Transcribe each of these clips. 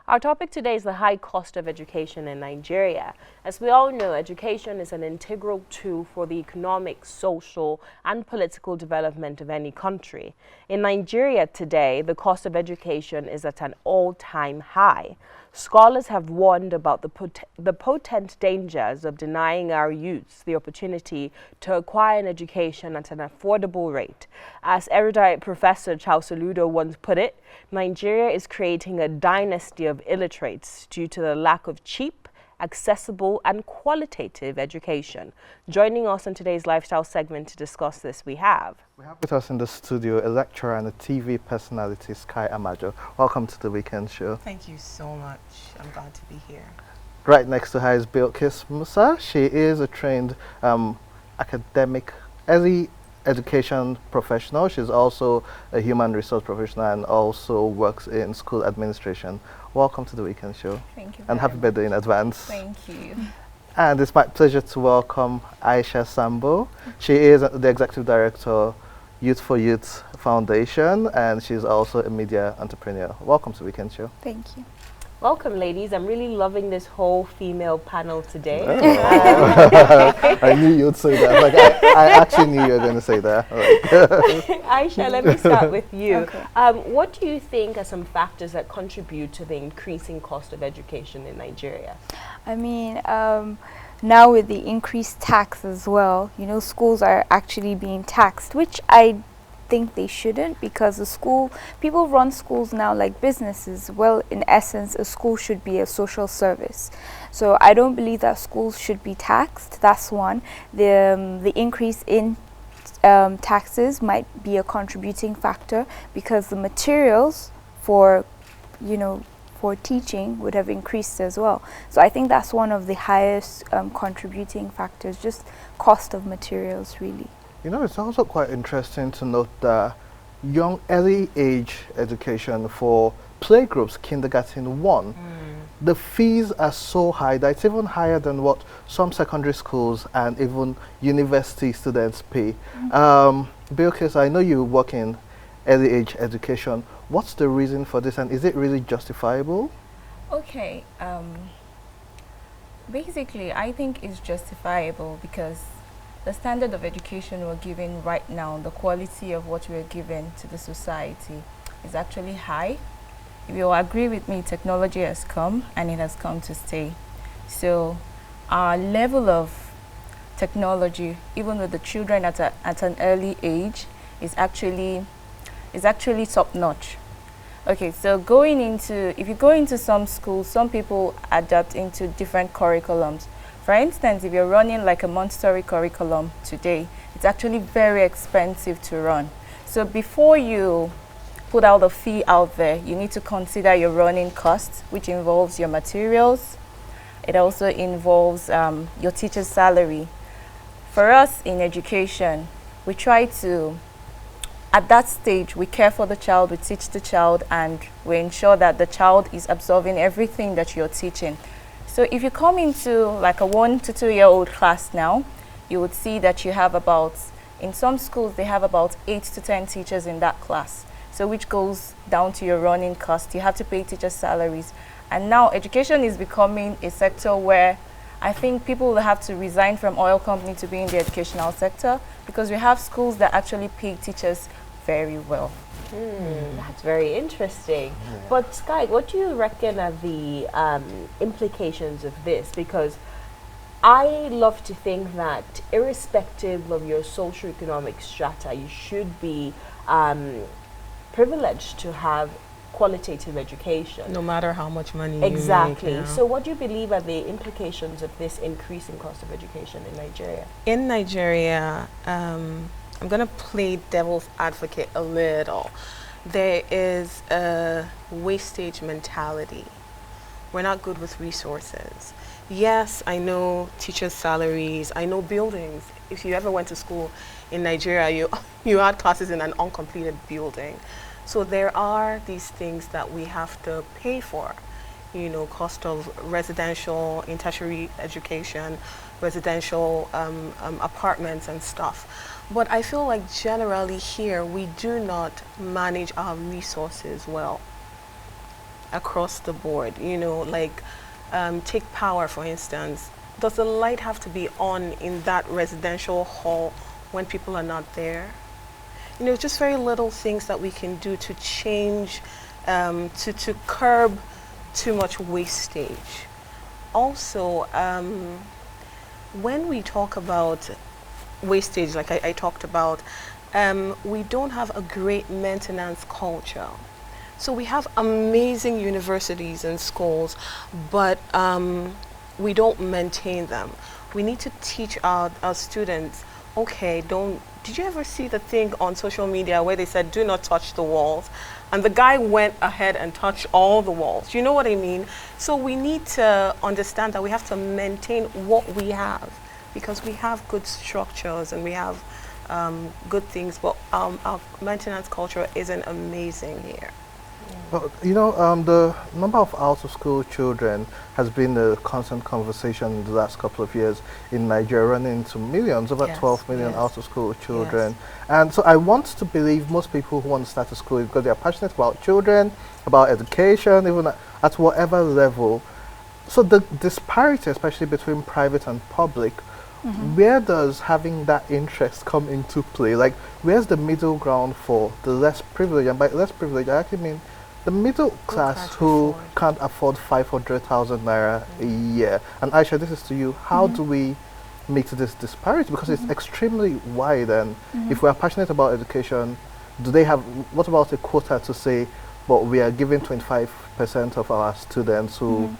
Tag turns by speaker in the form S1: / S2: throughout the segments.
S1: Our topic today is the high cost of education in Nigeria. As we all know, education is an integral tool for the economic, social, and political development of any country. In Nigeria today, the cost of education is at an all-time high. Scholars have warned about the potent dangers of denying our youths the opportunity to acquire an education at an affordable rate. As erudite Professor Charles Soludo once put it, Nigeria is creating a dynasty of illiterates due to the lack of cheap, accessible, and qualitative education. Joining us in today's lifestyle segment to discuss this, we have
S2: with us in the studio a lecturer and a TV personality, Skye Amajoh. Welcome to the weekend show.
S3: Thank you so much. I'm glad to be here.
S2: Right next to her is Bilkisu Musa. She is a trained academic, early education professional. She's also a human resource professional and also works in school administration. Welcome to the weekend show.
S3: Thank you.
S2: And happy birthday in advance.
S3: Thank you.
S2: And it's my pleasure to welcome Aisha Sambo. She is the executive director, Youth for Youth Foundation, and she's also a media entrepreneur. Welcome to Weekend Show.
S4: Thank you.
S1: Welcome, ladies. I'm really loving this whole female panel today.
S2: Oh. I knew you'd say that. Like, I actually knew you were going to say that.
S1: Aisha, let me start with you.
S4: Okay.
S1: What do you think are some factors that contribute to the increasing cost of education in Nigeria?
S4: I mean, now with the increased tax as well, you know, schools are actually being taxed, which I think they shouldn't, because people run schools now like businesses. Well, in essence, a school should be a social service. So I don't believe that schools should be taxed. That's one. The increase in taxes might be a contributing factor, because the materials for teaching would have increased as well. So I think that's one of the highest contributing factors, just cost of materials, really.
S2: You know, it's also quite interesting to note that early age education for playgroups, kindergarten 1, the fees are so high that it's even higher than what some secondary schools and even university students pay. Bilkisu, I know you work in early age education. What's the reason for this, and is it really justifiable?
S3: Okay. Basically, I think it's justifiable because the standard of education we're giving right now, the quality of what we're giving to the society is actually high. If you'll agree with me, technology has come and it has come to stay. So our level of technology, even with the children at an early age, is actually top notch. Okay, so if you go into some schools, some people adapt into different curriculums. For instance, if you're running like a Montessori curriculum today, it's actually very expensive to run. So before you put out the fee out there, you need to consider your running costs, which involves your materials. It also involves your teacher's salary. For us in education, we try to, at that stage, we care for the child, we teach the child, and we ensure that the child is absorbing everything that you're teaching. So if you come into like a 1 to 2 year old class now, you would see that you have in some schools, they have about 8 to 10 teachers in that class. So which goes down to your running cost. You have to pay teachers' salaries. And now education is becoming a sector where I think people will have to resign from oil company to be in the educational sector, because we have schools that actually pay teachers very well.
S1: That's very interesting. Yeah. But Skye, what do you reckon are the implications of this? Because I love to think that irrespective of your socioeconomic strata, you should be privileged to have qualitative education.
S3: No matter how much money
S1: exactly.
S3: you make.
S1: So what do you believe are the implications of this increasing cost of education in Nigeria?
S5: In Nigeria, I'm going to play devil's advocate a little. There is a wastage mentality. We're not good with resources. Yes, I know teachers' salaries, I know buildings. If you ever went to school in Nigeria, you had classes in an uncompleted building. So there are these things that we have to pay for. You know, cost of residential, in tertiary education, residential apartments and stuff. But I feel like generally here, we do not manage our resources well. across the board. You know, like take power, for instance. Does the light have to be on in that residential hall when people are not there? You know, just very little things that we can do to change, to curb too much wastage. Also, when we talk about wastage, like I talked about, we don't have a great maintenance culture. So we have amazing universities and schools, but we don't maintain them. We need to teach our students, okay, did you ever see the thing on social media where they said, do not touch the walls? And the guy went ahead and touched all the walls. You know what I mean? So we need to understand that we have to maintain what we have, because we have good structures and we have good things, but our maintenance culture isn't amazing here.
S2: Well, you know, the number of out-of-school children has been a constant conversation in the last couple of years in Nigeria, running into millions, over 12 million out-of-school children.
S5: Yes.
S2: And so I want to believe most people who want to start a school because they are passionate about children, about education, even at whatever level. So the disparity, especially between private and public, where does having that interest come into play? Like, where's the middle ground for the less privileged? And by less privileged, I actually mean the middle class who can't afford 500,000 naira a year. And Aisha, this is to you. How do we meet this disparity? Because it's extremely wide. And if we are passionate about education, do they have, what about a quota to say, but we are giving 25% of our students who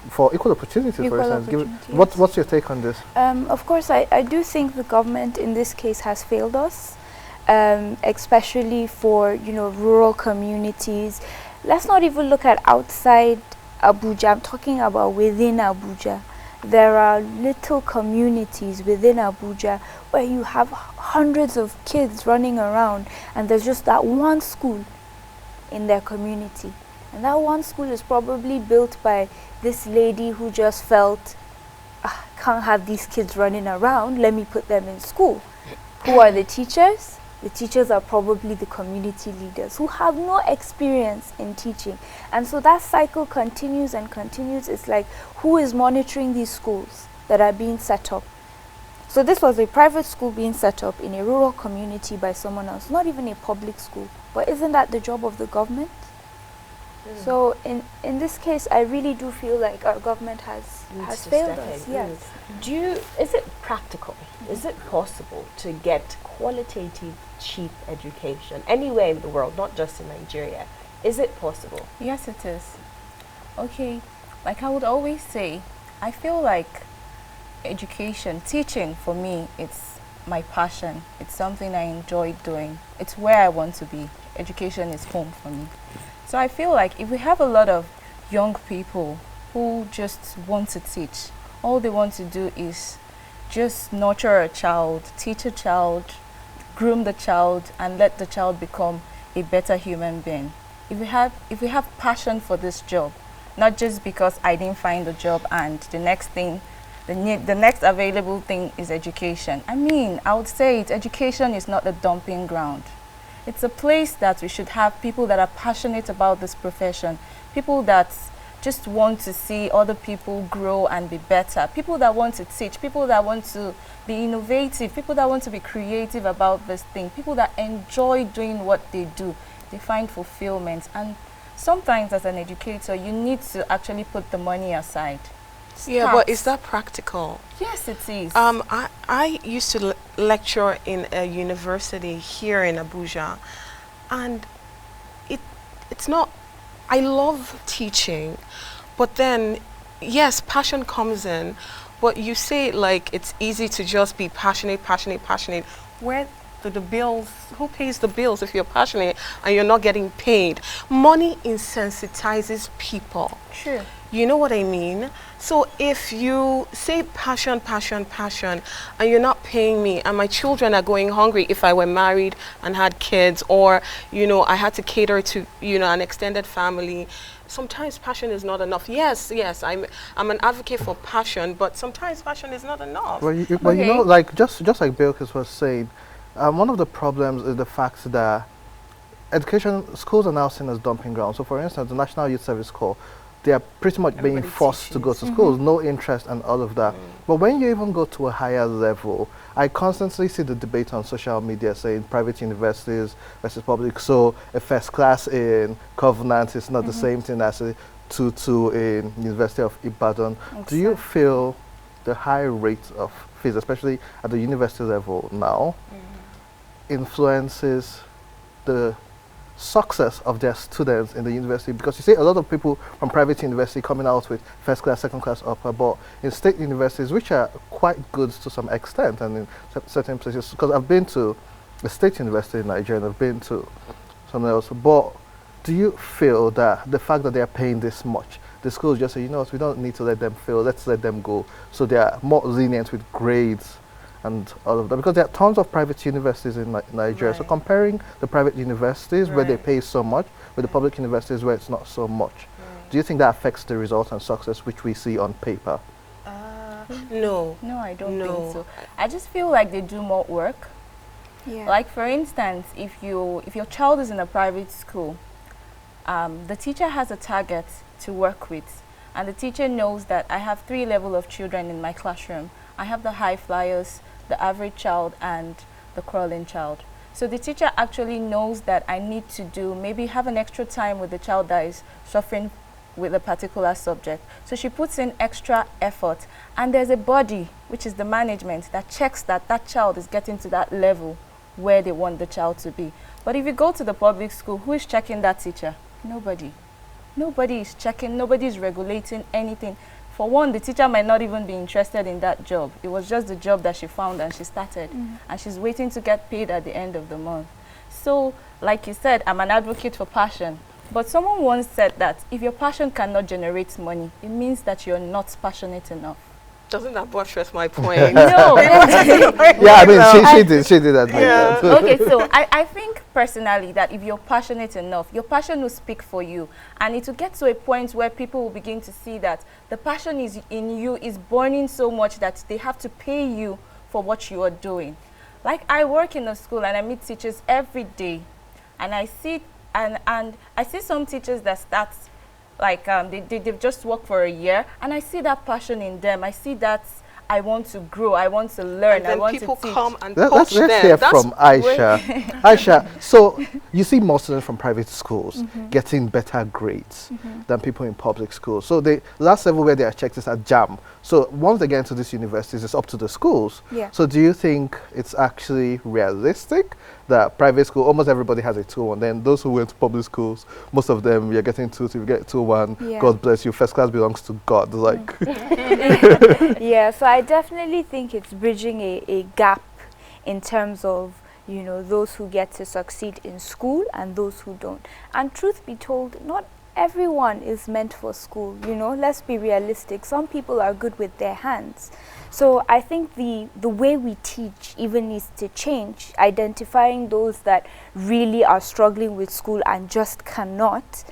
S2: for equal opportunity, for instance. What's your take on this?
S4: Of course, I do think the government in this case has failed us, especially for, you know, rural communities. Let's not even look at outside Abuja. I'm talking about within Abuja. There are little communities within Abuja where you have hundreds of kids running around, and there's just that one school in their community. And that one school is probably built by this lady who just felt, can't have these kids running around, let me put them in school. Who are the teachers? The teachers are probably the community leaders who have no experience in teaching. And so that cycle continues and continues. It's like, who is monitoring these schools that are being set up? So this was a private school being set up in a rural community by someone else, not even a public school. But isn't that the job of the government? So in this case, I really do feel like our government has failed us. Yes.
S1: Is it practical? Is it possible to get qualitative, cheap education anywhere in the world, not just in Nigeria? Is it possible?
S3: Yes, it is. Okay, like I would always say, I feel like education, teaching for me, it's my passion. It's something I enjoy doing. It's where I want to be. Education is home for me. So I feel like if we have a lot of young people who just want to teach, all they want to do is just nurture a child, teach a child, groom the child, and let the child become a better human being. If we have passion for this job, not just because I didn't find a job and the next thing, the next available thing is education. I mean, I would say education is not a dumping ground. It's a place that we should have people that are passionate about this profession, people that just want to see other people grow and be better, people that want to teach, people that want to be innovative, people that want to be creative about this thing, people that enjoy doing what they do. They find fulfillment. And sometimes as an educator, you need to actually put the money aside.
S5: Yeah, but is that practical?
S3: Yes, it is.
S5: I used to lecture in a university here in Abuja, and it's not, I love teaching, but then, yes, passion comes in, but you say like it's easy to just be passionate. Where do the bills, who pays the bills if you're passionate and you're not getting paid? Money insensitizes people.
S3: True.
S5: You know what I mean? So if you say passion, and you're not paying me, and my children are going hungry if I were married and had kids, or, you know, I had to cater to, you know, an extended family, sometimes passion is not enough. Yes, I'm an advocate for passion, but sometimes passion is not enough.
S2: Well, you know, like just like Bilkisu was saying, one of the problems is the fact that education schools are now seen as dumping grounds. So, for instance, the National Youth Service Corps, they are pretty much being
S5: Everybody
S2: forced to go to schools, no interest and all of that. But when you even go to a higher level, I constantly see the debate on social media saying private universities versus public. So a first class in Covenant is not the same thing as a 2-2 in University of Ibadan. Do you feel the high rate of fees, especially at the university level now, influences the success of their students in the university? Because you see a lot of people from private university coming out with first class, second class upper, but in state universities, which are quite good to some extent and in certain places, because I've been to a state university in Nigeria and I've been to somewhere else, but do you feel that the fact that they are paying this much, the schools just say, you know what, we don't need to let them fail, let's let them go, so they are more lenient with grades and all of that, because there are tons of private universities in Nigeria. So comparing the private universities where they pay so much with the public universities where it's not so much, do you think that affects the results and success which we see on paper?
S3: No, I don't think so. I just feel like they do more work. Like for instance, if your child is in a private school, the teacher has a target to work with, and the teacher knows that I have 3 levels of children in my classroom. I have the high flyers, the average child, and the crawling child. So the teacher actually knows that I need to do, maybe have an extra time with the child that is suffering with a particular subject. So she puts in extra effort, and there's a body, which is the management, that checks that that child is getting to that level where they want the child to be. But if you go to the public school, who is checking that teacher? Nobody. Nobody is checking, nobody is regulating anything. For one, the teacher might not even be interested in that job. It was just the job that she found and she started. And she's waiting to get paid at the end of the month. So, like you said, I'm an advocate for passion. But someone once said that if your passion cannot generate money, it means that you're not passionate enough.
S5: Doesn't that buttress my point?
S3: No.
S2: Yeah, I mean, she did admit that.
S3: Okay, so I think personally that if you're passionate enough, your passion will speak for you. And it will get to a point where people will begin to see that the passion is in you is burning so much that they have to pay you for what you are doing. Like I work in a school and I meet teachers every day. And I see, and I see some teachers that start like they've just worked for a year, and I see that passion in them. I see that I want to grow, I want to learn, I want to teach.
S5: People come and
S2: Let's
S5: coach them.
S2: hear from Aisha. Aisha, so you see more students from private schools getting better grades than people in public schools. So the last level where they are checked is at JAM. So once they get into these universities, it's up to the schools. So do you think it's actually realistic that private school, almost everybody has a 2-1, then those who went to public schools, most of them, you're getting 2, so you get 2-1, God bless you, first class belongs to God, like.
S4: Yeah, so I definitely think it's bridging a gap in terms of, you know, those who get to succeed in school and those who don't. And truth be told, not everyone is meant for school, you know, let's be realistic. Some people are good with their hands. So I think the way we teach even needs to change, identifying those that really are struggling with school and just cannot.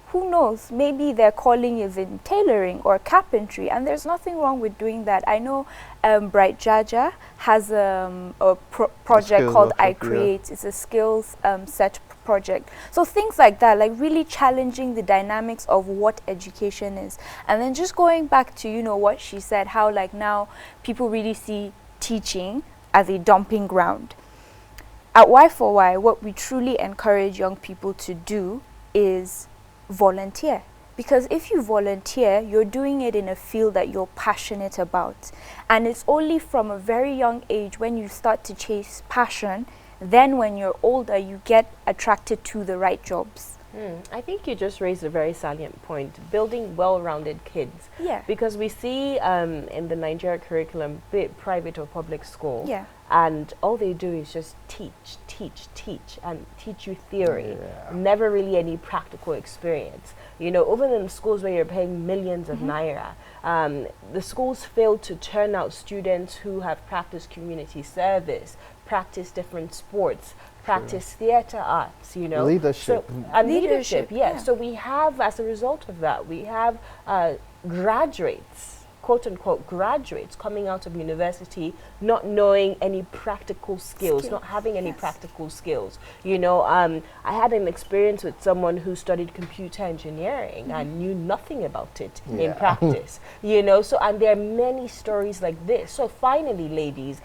S4: Who knows, maybe their calling is in tailoring or carpentry, and there's nothing wrong with doing that. I know Bright Jaja has a project called I Create. It's a skills set project. So things like that, like really challenging the dynamics of what education is. And then just going back to, you know, what she said, how like now people really see teaching as a dumping ground. At Y4Y, what we truly encourage young people to do is volunteer. Because if you volunteer, you're doing it in a field that you're passionate about. And it's only from a very young age when you start to chase passion, then when you're older, you get attracted to the right jobs.
S1: I think you just raised a very salient point, building well-rounded kids. Because we see in the Nigeria curriculum, be it private or public school, and all they do is just teach, and teach you theory. Never really any practical experience. You know, even in schools where you're paying millions of naira, the schools fail to turn out students who have practiced community service, practice different sports, practice theater arts, you know.
S2: Leadership.
S1: So, and leadership, So we have, as a result of that, we have graduates, quote-unquote graduates coming out of university not knowing any practical skills, not having any practical skills. You know, I had an experience with someone who studied computer engineering and knew nothing about it in practice. You know, so, and there are many stories like this. So finally, ladies,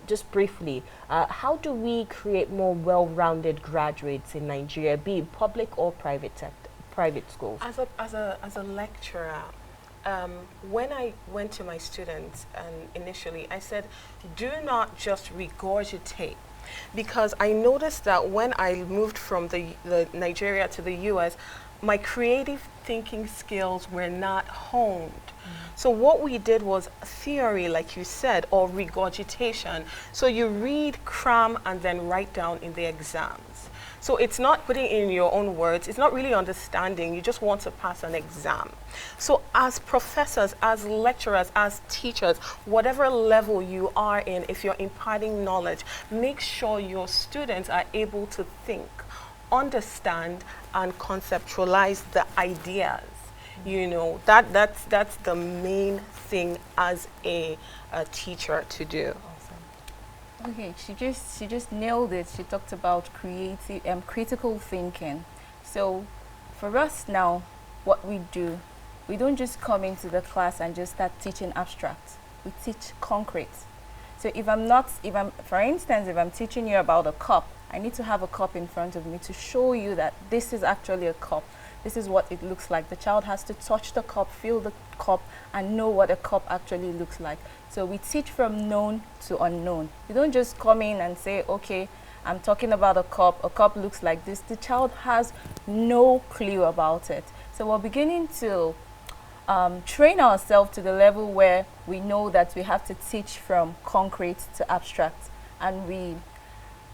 S1: just briefly, how do we create more well-rounded graduates in Nigeria, be it public or private sector, private schools?
S5: As a lecturer, when I went to my students initially, I said, do not just regurgitate. Because I noticed that when I moved from the Nigeria to the US, my creative thinking skills were not honed. So what we did was theory, like you said, or regurgitation. So you read, cram, and then write down in the exams. So it's not putting in your own words, it's not really understanding, you just want to pass an exam. So as professors, as lecturers, as teachers, whatever level you are in, if you're imparting knowledge, make sure your students are able to think, understand, and conceptualize the ideas. You know, that's the main thing as a teacher to do.
S3: Okay, she just nailed it. She talked about critical thinking. So for us now, what we do, we don't just come into the class and just start teaching abstract. We teach concrete. So for instance, if I'm teaching you about a cup, I need to have a cup in front of me to show you that this is actually a cup. This is what it looks like. The child has to touch the cup, feel the cup, and know what a cup actually looks like. So we teach from known to unknown. We don't just come in and say, okay, I'm talking about a cup looks like this. The child has no clue about it. So we're beginning to train ourselves to the level where we know that we have to teach from concrete to abstract. And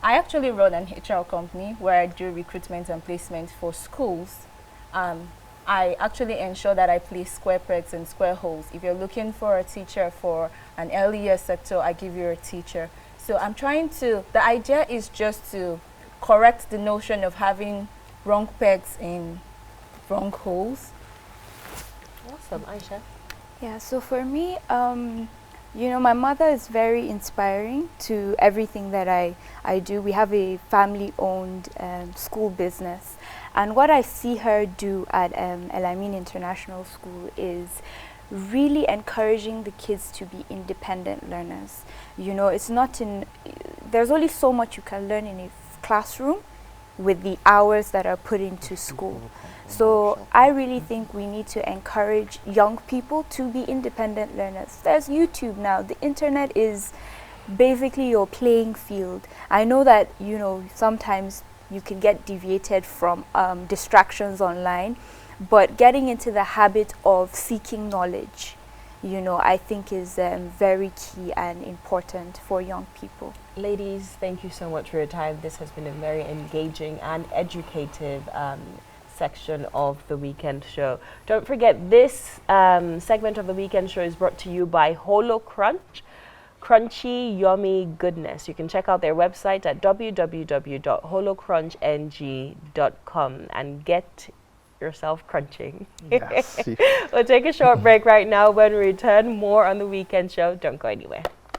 S3: I actually run an HR company where I do recruitment and placement for schools. I actually ensure that I place square pegs and square holes. If you're looking for a teacher for an early year sector, I give you a teacher. So I'm trying to, the idea is just to correct the notion of having wrong pegs in wrong holes.
S1: Awesome, Aisha.
S4: Yeah, so for me, you know, my mother is very inspiring to everything that I do. We have a family-owned school business. And what I see her do at El Amin International School is really encouraging the kids to be independent learners. You know, there's only so much you can learn in a classroom with the hours that are put into school. So I really think we need to encourage young people to be independent learners. There's YouTube now. The internet is basically your playing field. I know that, you know, sometimes you can get deviated from distractions online, but getting into the habit of seeking knowledge, you know, I think is very key and important for young people.
S1: Ladies, thank you so much for your time. This has been a very engaging and educative section of the weekend show. Don't forget, this segment of the weekend show is brought to you by Holo Crunch. Crunchy, yummy goodness. You can check out their website at www.holocrunchng.com and get yourself crunching.
S2: Yes.
S1: We'll take a short break right now. When we return, more on the weekend show. Don't go anywhere.